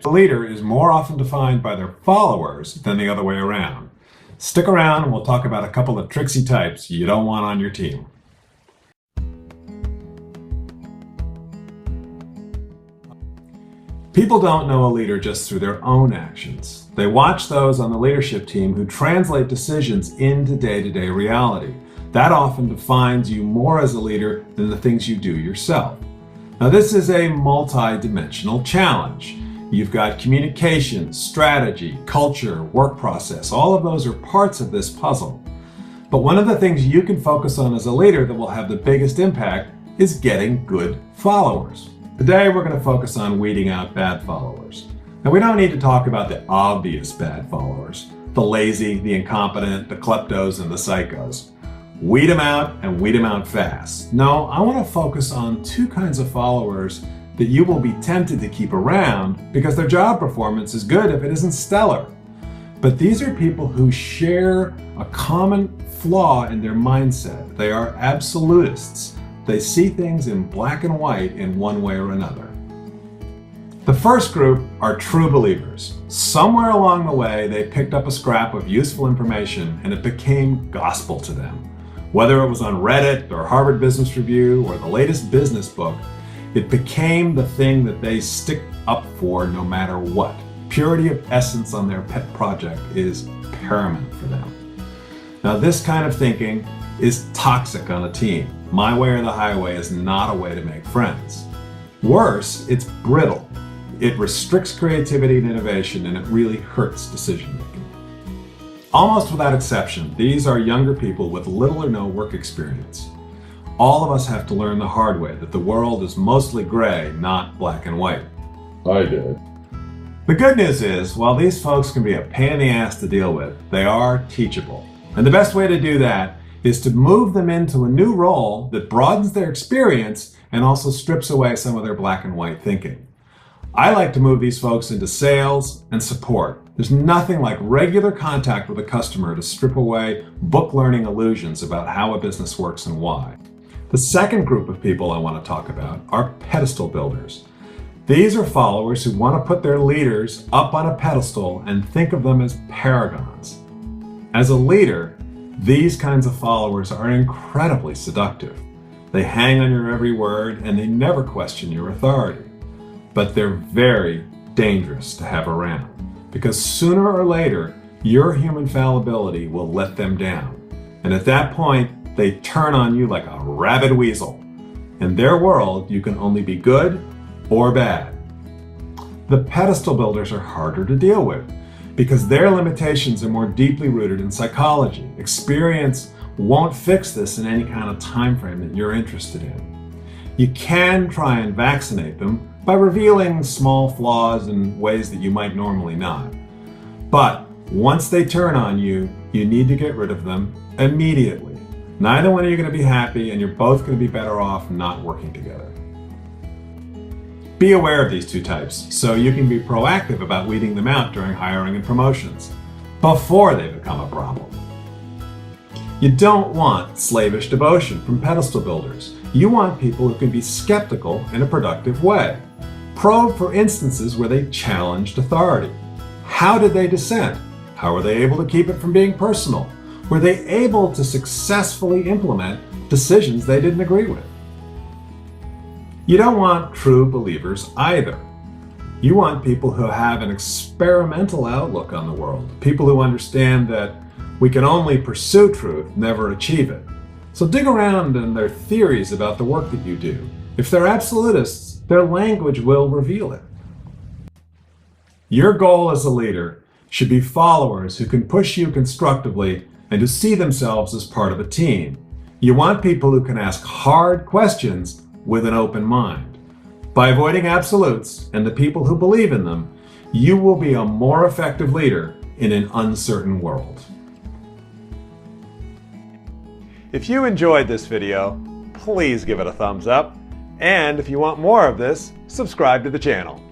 A leader is more often defined by their followers than the other way around. Stick around and we'll talk about a couple of tricksy types you don't want on your team. People don't know a leader just through their own actions. They watch those on the leadership team who translate decisions into day-to-day reality. That often defines you more as a leader than the things you do yourself. Now, this is a multi-dimensional challenge. You've got communication, strategy, culture, work process. All of those are parts of this puzzle. But one of the things you can focus on as a leader that will have the biggest impact is getting good followers. Today, we're going to focus on weeding out bad followers. Now, we don't need to talk about the obvious bad followers, the lazy, the incompetent, the kleptos, and the psychos. Weed them out and weed them out fast. No, I want to focus on two kinds of followers that you will be tempted to keep around because their job performance is good if it isn't stellar. But these are people who share a common flaw in their mindset. They are absolutists. They see things in black and white in one way or another. The first group are true believers. Somewhere along the way, they picked up a scrap of useful information and it became gospel to them. Whether it was on Reddit or Harvard Business Review or the latest business book, it became the thing that they stick up for no matter what. Purity of essence on their pet project is paramount for them. Now, this kind of thinking is toxic on a team. My way or the highway is not a way to make friends. Worse, it's brittle. It restricts creativity and innovation, and it really hurts decision making. Almost without exception, these are younger people with little or no work experience. All of us have to learn the hard way that the world is mostly gray, not black and white. I did. The good news is, while these folks can be a pain in the ass to deal with, they are teachable. And the best way to do that is to move them into a new role that broadens their experience and also strips away some of their black and white thinking. I like to move these folks into sales and support. There's nothing like regular contact with a customer to strip away book learning illusions about how a business works and why. The second group of people I want to talk about are pedestal builders. These are followers who want to put their leaders up on a pedestal and think of them as paragons. As a leader, these kinds of followers are incredibly seductive. They hang on your every word and they never question your authority. But they're very dangerous to have around because sooner or later, your human fallibility will let them down. And at that point, they turn on you like a rabid weasel. In their world, you can only be good or bad. The pedestal builders are harder to deal with because their limitations are more deeply rooted in psychology. Experience won't fix this in any kind of time frame that you're interested in. You can try and vaccinate them by revealing small flaws in ways that you might normally not. But once they turn on you, you need to get rid of them immediately. Neither one of you are going to be happy, and you're both going to be better off not working together. Be aware of these two types so you can be proactive about weeding them out during hiring and promotions before they become a problem. You don't want slavish devotion from pedestal builders. You want people who can be skeptical in a productive way. Probe for instances where they challenged authority. How did they dissent? How were they able to keep it from being personal? Were they able to successfully implement decisions they didn't agree with? You don't want true believers either. You want people who have an experimental outlook on the world, people who understand that we can only pursue truth, never achieve it. So dig around in their theories about the work that you do. If they're absolutists, their language will reveal it. Your goal as a leader should be followers who can push you constructively and who see themselves as part of a team. You want people who can ask hard questions with an open mind. By avoiding absolutes and the people who believe in them, you will be a more effective leader in an uncertain world. If you enjoyed this video, please give it a thumbs up. And if you want more of this, subscribe to the channel.